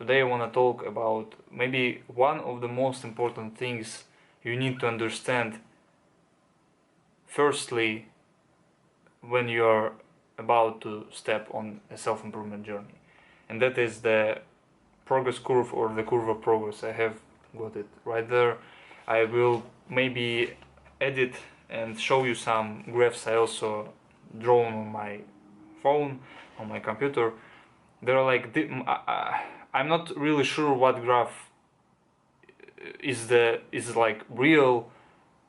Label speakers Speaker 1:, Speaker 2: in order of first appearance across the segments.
Speaker 1: Today I want to talk about maybe one of the most important things you need to understand firstly when you are about to step on a self-improvement journey, and that is the progress curve or the curve of progress. I have got it right there. I will maybe edit and show you some graphs I also drawn on my phone, on my computer. They're like I'm not really sure what graph is like real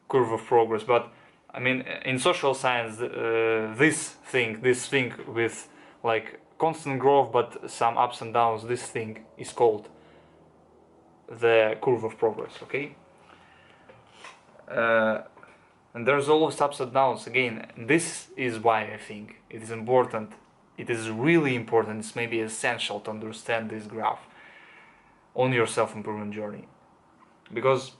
Speaker 1: curve of progress, but I mean in social science this thing with like constant growth but some ups and downs, this thing is called the curve of progress. Okay, and there's always ups and downs. Again, this is why I think it is important, it is really important, it's maybe essential to understand this graph on your self-improvement journey, because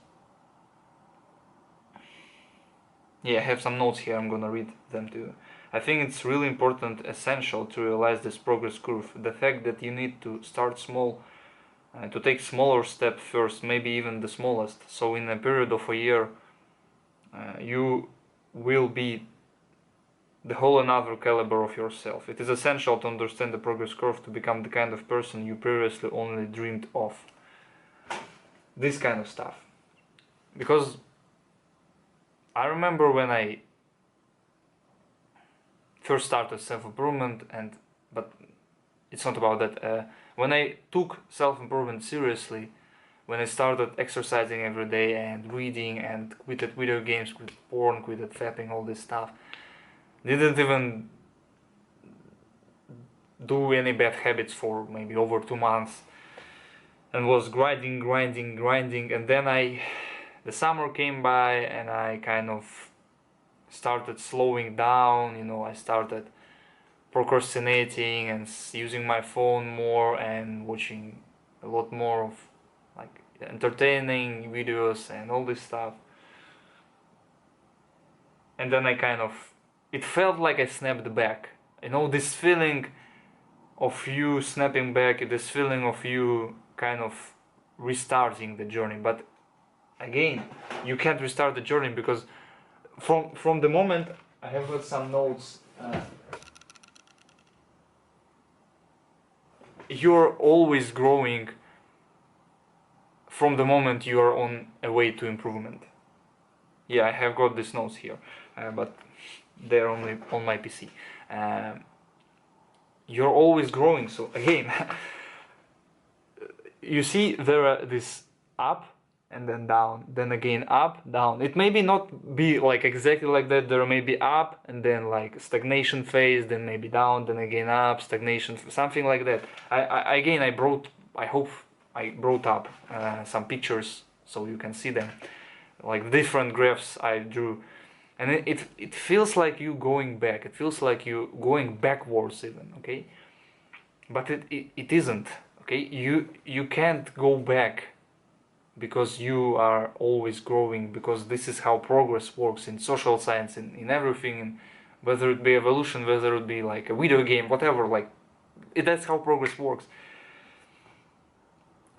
Speaker 1: I have some notes here, I'm gonna read them to you. I think it's really important, essential to realize this progress curve, the fact that you need to start small, to take smaller steps first, maybe even the smallest, so in a period of a year you will be the whole another caliber of yourself. It is essential to understand the progress curve to become the kind of person you previously only dreamed of. This kind of stuff. Because I remember when I first started self-improvement, but it's not about that. When I took self-improvement seriously, when I started exercising every day and reading and quitted video games, quitted porn, quitted fapping, all this stuff, didn't even do any bad habits for maybe over 2 months, and was grinding, and then the summer came by and I kind of started slowing down, I started procrastinating and using my phone more and watching a lot more of like entertaining videos and all this stuff. And then it felt like I snapped back. This feeling of you snapping back, this feeling of you kind of restarting the journey. But again, you can't restart the journey because from the moment, I have got some notes, you're always growing from the moment you are on a way to improvement. I have got these notes here, but they're only on my PC. You're always growing, so again, you see there are this up and then down, then again up, down. It may not be like exactly like that. There may be up and then like stagnation phase, then maybe down, then again up, stagnation, something like that. I hope I brought up some pictures so you can see them, like different graphs I drew, and it feels like you going back. It feels like you going backwards even. Okay, but it isn't. Okay, you can't go back because you are always growing, because this is how progress works in social science, in everything, whether it be evolution, whether it be like a video game, whatever, that's how progress works.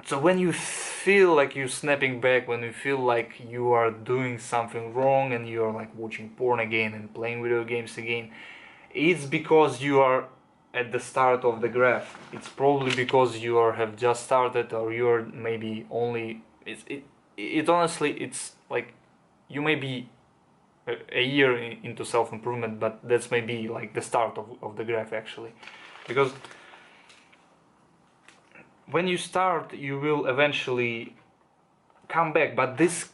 Speaker 1: So when you feel like you're snapping back, when you feel like you are doing something wrong and you are like watching porn again and playing video games again, it's because you are at the start of the graph. It's probably because you have just started, or you're maybe only, honestly, it's like you may be a year into self-improvement, but that's maybe like the start of the graph actually. Because when you start, you will eventually come back, but this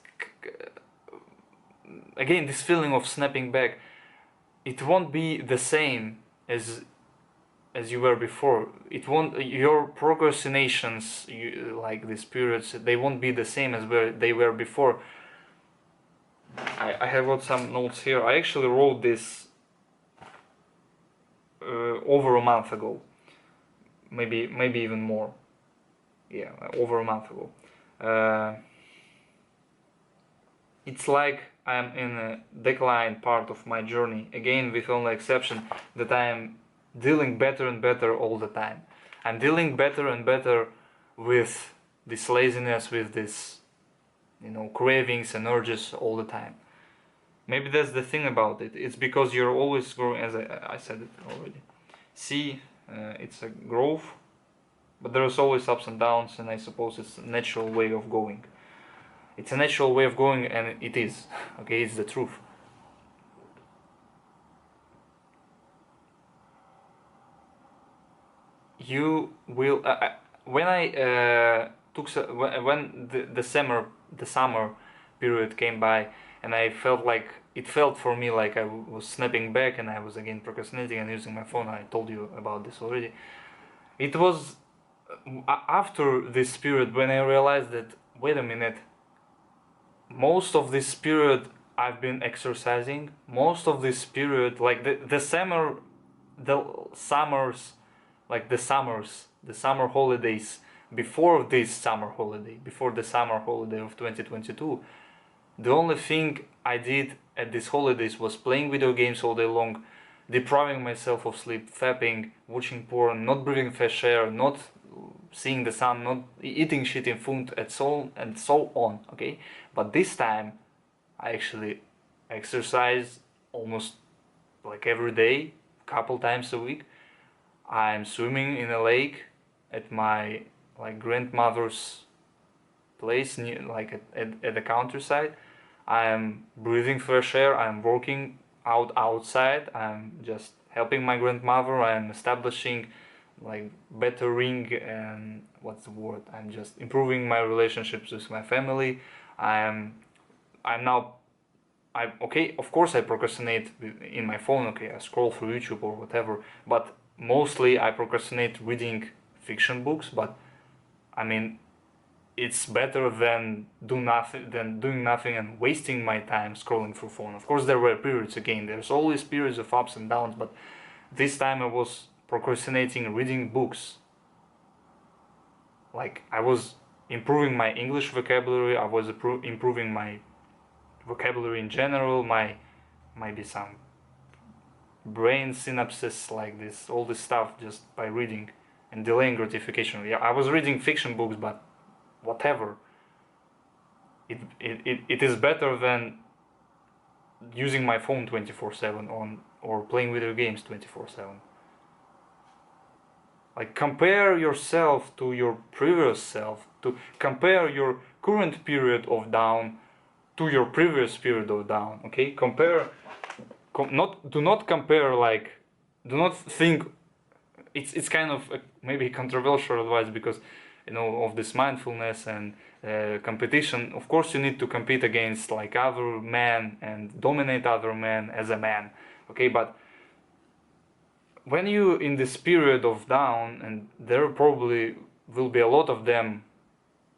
Speaker 1: feeling of snapping back, it won't be the same as you were before. It won't, your procrastinations, like these periods, they won't be the same as they were before. I have got some notes here. I actually wrote this over a month ago, maybe even more. Over a month ago. It's like I'm in a decline part of my journey, again with only exception that I am dealing better and better all the time. I'm dealing better and better with this laziness, with this, you know, cravings and urges all the time. Maybe that's the thing about it. It's because you're always growing, as I said it already. See, it's a growth, but there's always ups and downs, and I suppose it's a natural way of going. It's a natural way of going, and it is. Okay, it's the truth. You will. When I took when the summer period came by, and I felt like it felt for me like I was snapping back, and I was again procrastinating and using my phone. I told you about this already. It was after this period when I realized that, wait a minute, most of this period I've been exercising. Most of this period, like the summers, like the summer holidays before this summer holiday, before the summer holiday of 2022, the only thing I did at these holidays was playing video games all day long, depriving myself of sleep, fapping, watching porn, not breathing fresh air, not seeing the sun, not eating shitty food, and so on. Okay, but this time I actually exercise almost like every day, couple times a week. I'm swimming in a lake at my like grandmother's place, near, like at the countryside. I'm breathing fresh air. I'm working out outside. I'm just helping my grandmother. I'm establishing like bettering and what's the word? I'm just improving my relationships with my family. I'm now okay, of course I procrastinate in my phone, okay, I scroll through YouTube or whatever, but mostly I procrastinate reading fiction books. But I mean, it's better than doing nothing and wasting my time scrolling through phone. Of course there were periods, again, there's always periods of ups and downs, but this time I was procrastinating reading books. Like I was improving my English vocabulary, I was improving my vocabulary in general, my maybe some brain synapses, like this, all this stuff, just by reading and delaying gratification. Yeah, I was reading fiction books, but whatever. It is better than using my phone 24/7 on or playing video games 24/7. Like compare yourself to your previous self, to compare your current period of down to your previous period of down. Okay, compare. Do not compare, like, do not think. It's kind of maybe controversial advice, because you know of this mindfulness and competition. Of course you need to compete against like other men and dominate other men as a man. Okay, but when you in this period of down, and there probably will be a lot of them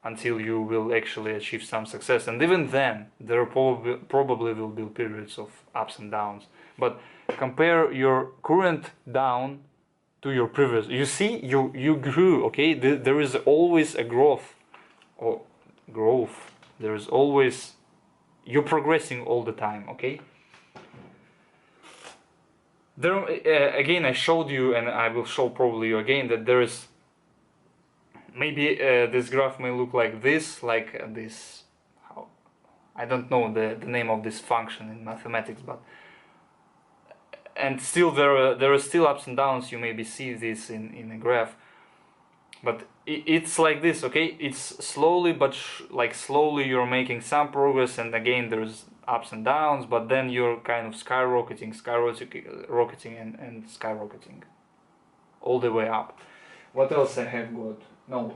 Speaker 1: until you will actually achieve some success, and even then there probably will be periods of ups and downs, but compare your current down to your previous. You see, you grew. Okay, there is always a growth, or growth. There is always, you're progressing all the time. Okay, there again I showed you, and I will show probably you again, that there is maybe this graph may look like this, how, I don't know the name of this function in mathematics, but and still there are still ups and downs. You maybe see this in a graph, but it's like this. Okay, it's slowly, but like slowly you're making some progress, and again there's ups and downs, but then you're kind of skyrocketing and skyrocketing all the way up. What else I have got? No,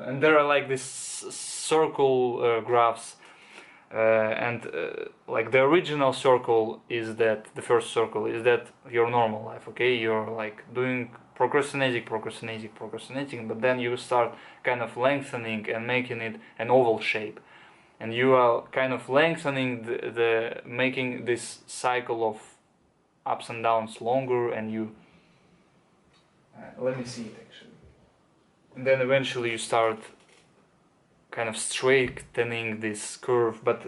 Speaker 1: and there are like these circle graphs, and like the original circle is that, the first circle is that your normal life. Okay, you're like doing procrastinating, but then you start kind of lengthening and making it an oval shape, and you are kind of lengthening the making this cycle of ups and downs longer, and you let me see it actually. And then eventually you start kind of straightening this curve, but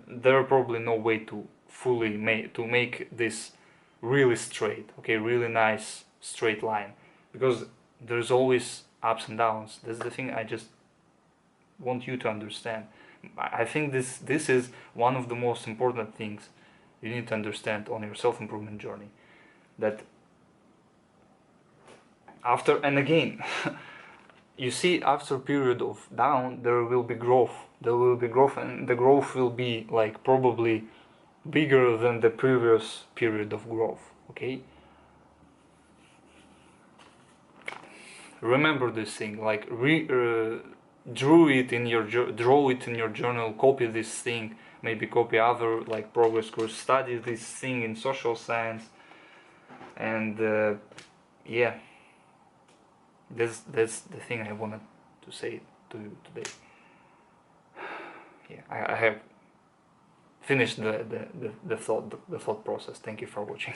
Speaker 1: there are probably no way to fully make this really straight. Okay, really nice straight line, because there's always ups and downs. That's the thing I just want you to understand. I think this is one of the most important things you need to understand on your self-improvement journey. That after, and again, you see, after a period of down, there will be growth. There will be growth, and the growth will be like probably bigger than the previous period of growth. Okay. Remember this thing. Like draw it in your journal. Copy this thing. Maybe copy other like progress course. Study this thing in social science. And yeah, that's the thing I wanted to say to you today. Yeah, I have finished the thought process. Thank you for watching.